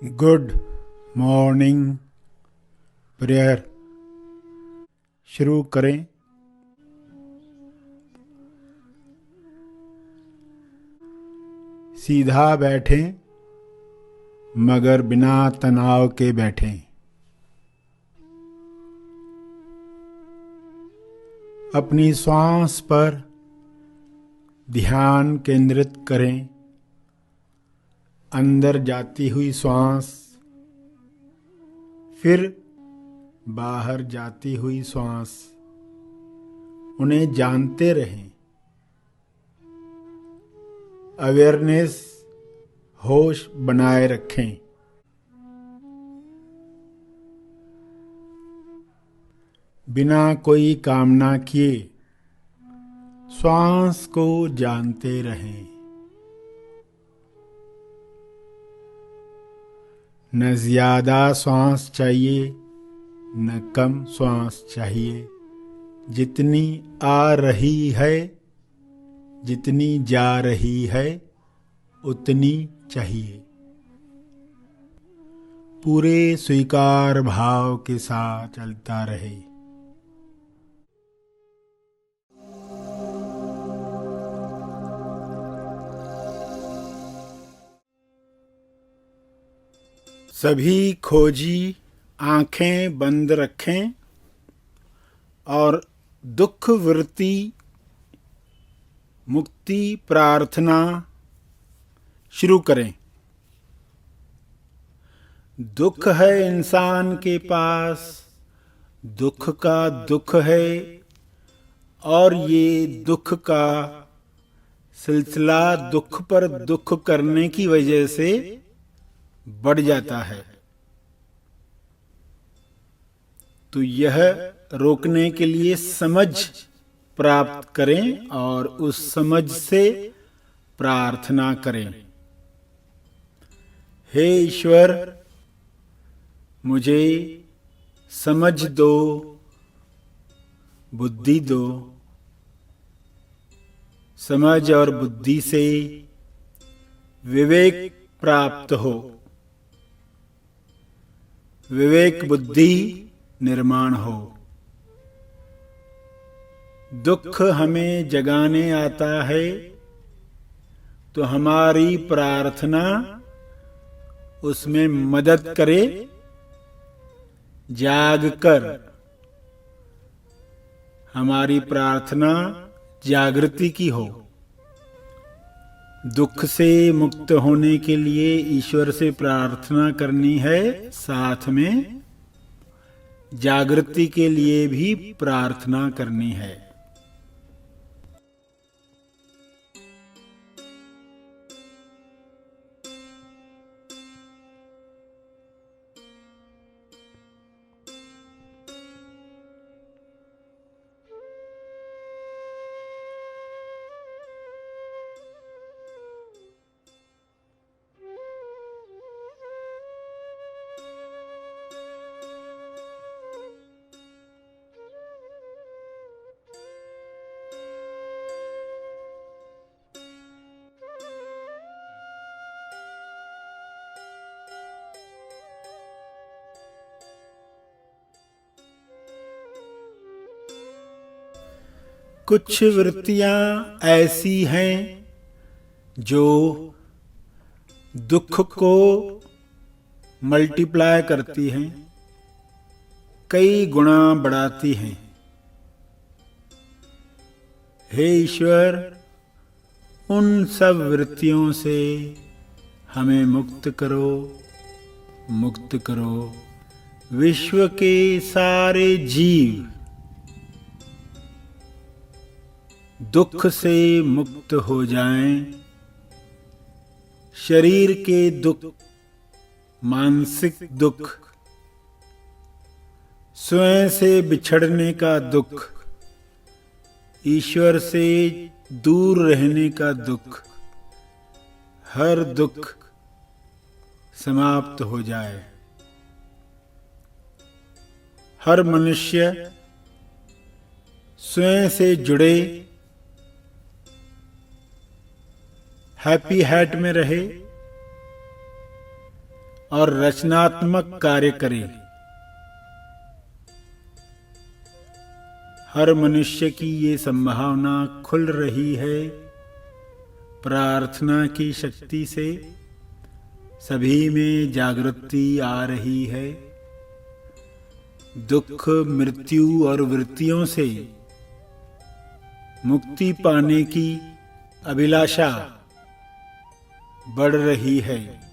Good morning prayer शुरू करें। सीधा बैठें मगर बिना तनाव के बैठें। अपनी श्वास पर ध्यान केंद्रित करें। अंदर जाती हुई श्वास, फिर बाहर जाती हुई श्वास, उन्हें जानते रहें। अवेयरनेस, होश बनाए रखें। बिना कोई कामना किए श्वास को जानते रहें। न ज्यादा श्वास चाहिए न कम श्वास चाहिए। जितनी आ रही है, जितनी जा रही है, उतनी चाहिए। पूरे स्वीकार भाव के साथ चलता रहे। सभी खोजी आंखें बंद रखें और दुख वृत्ति मुक्ति प्रार्थना शुरू करें। दुख है इंसान के पास, दुख का दुख है, और ये दुख का सिलसिला दुख पर दुख करने की वजह से बढ़ जाता है। तो यह रोकने के लिए समझ प्राप्त करें और उस समझ से प्रार्थना करें। हे ईश्वर, मुझे समझ दो, बुद्धि दो। समझ और बुद्धि से विवेक प्राप्त हो। विवेक बुद्धि निर्माण हो। दुख हमें जगाने आता है तो हमारी प्रार्थना उसमें मदद करे। जाग कर हमारी प्रार्थना जागृति की हो। दुख से मुक्त होने के लिए ईश्वर से प्रार्थना करनी है, साथ में जागृति के लिए भी प्रार्थना करनी है। कुछ वृत्तियां ऐसी हैं जो दुख को मल्टीप्लाई करती हैं, कई गुना बढ़ाती हैं। हे ईश्वर, उन सब वृत्तियों से हमें मुक्त करो, मुक्त करो। विश्व के सारे जीव दुख से मुक्त हो जाएं। शरीर के दुख, मानसिक दुख, स्वयं से बिछड़ने का दुख, ईश्वर से दूर रहने का दुख, हर दुख समाप्त हो जाए। हर मनुष्य स्वयं से जुड़े, हैप्पी हैट में रहे और रचनात्मक कार्य करे। हर मनुष्य की ये संभावना खुल रही है। प्रार्थना की शक्ति से सभी में जागृति आ रही है। दुख, मृत्यु और वृत्तियों से मुक्ति पाने की अभिलाषा बढ़ रही है।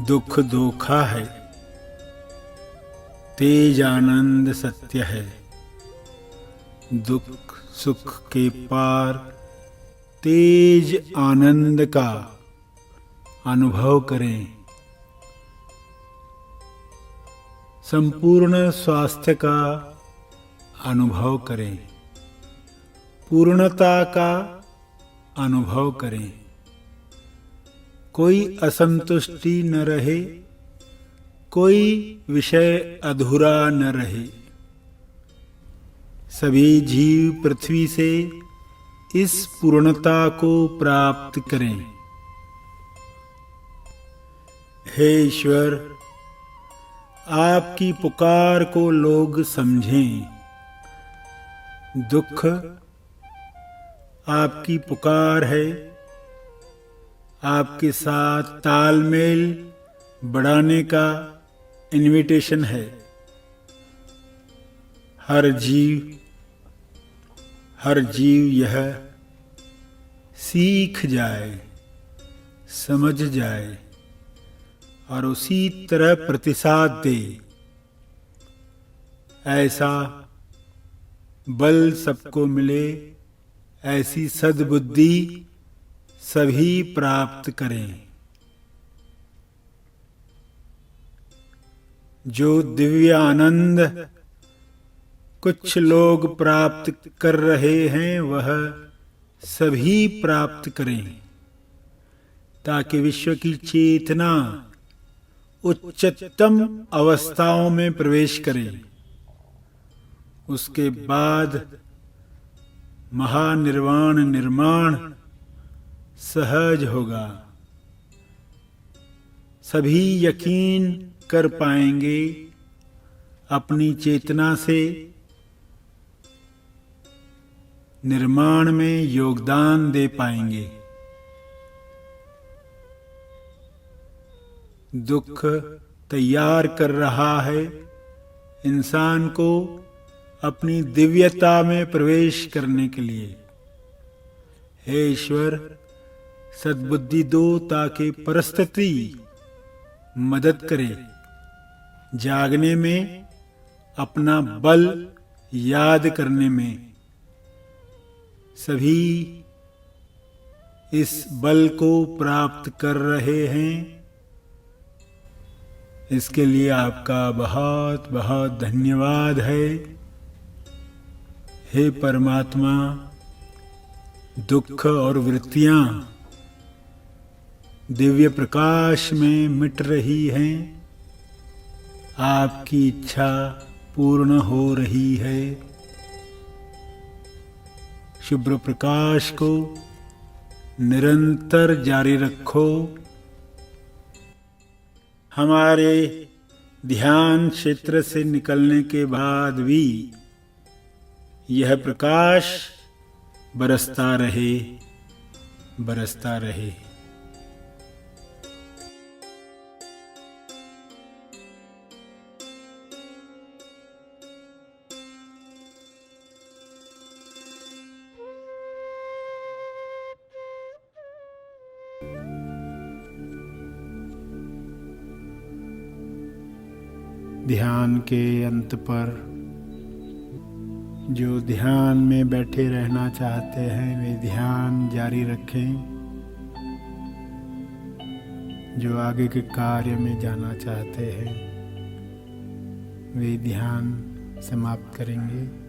दुख धोखा है, तेज आनंद सत्य है। दुख सुख के पार तेज आनंद का अनुभव करें। संपूर्ण स्वास्थ्य का अनुभव करें। पूर्णता का अनुभव करें। कोई असंतुष्टि न रहे, कोई विषय अधूरा न रहे। सभी जीव पृथ्वी से इस पूर्णता को प्राप्त करें। हे ईश्वर, आपकी पुकार को लोग समझें। दुख आपकी पुकार है। आपके साथ तालमेल बढ़ाने का इनविटेशन है। हर जीव यह सीख जाए, समझ जाए और उसी तरह प्रतिसाद दे। ऐसा बल सबको मिले, ऐसी सद्बुद्धि सभी प्राप्त करें। जो दिव्य आनंद कुछ लोग प्राप्त कर रहे हैं, वह सभी प्राप्त करें, ताकि विश्व की चेतना उच्चतम अवस्थाओं में प्रवेश करे। उसके बाद महानिर्वाण निर्माण सहज होगा। सभी यकीन कर पाएंगे, अपनी चेतना से निर्माण में योगदान दे पाएंगे। दुख तैयार कर रहा है इंसान को अपनी दिव्यता में प्रवेश करने के लिए। हे ईश्वर, सद्बुद्धि दो ताकि परिस्थिति मदद करे। जागने में, अपना बल याद करने में। सभी इस बल को प्राप्त कर रहे हैं। इसके लिए आपका बहुत बहुत धन्यवाद है। हे परमात्मा, दुख और वृत्तियां दिव्य प्रकाश में मिट रही हैं। आपकी इच्छा पूर्ण हो रही है। शुभ्र प्रकाश को निरंतर जारी रखो। हमारे ध्यान क्षेत्र से निकलने के बाद भी यह प्रकाश बरसता रहे, बरसता रहे। ध्यान के अंत पर जो ध्यान में बैठे रहना चाहते हैं वे ध्यान जारी रखें। जो आगे के कार्य में जाना चाहते हैं वे ध्यान समाप्त करेंगे।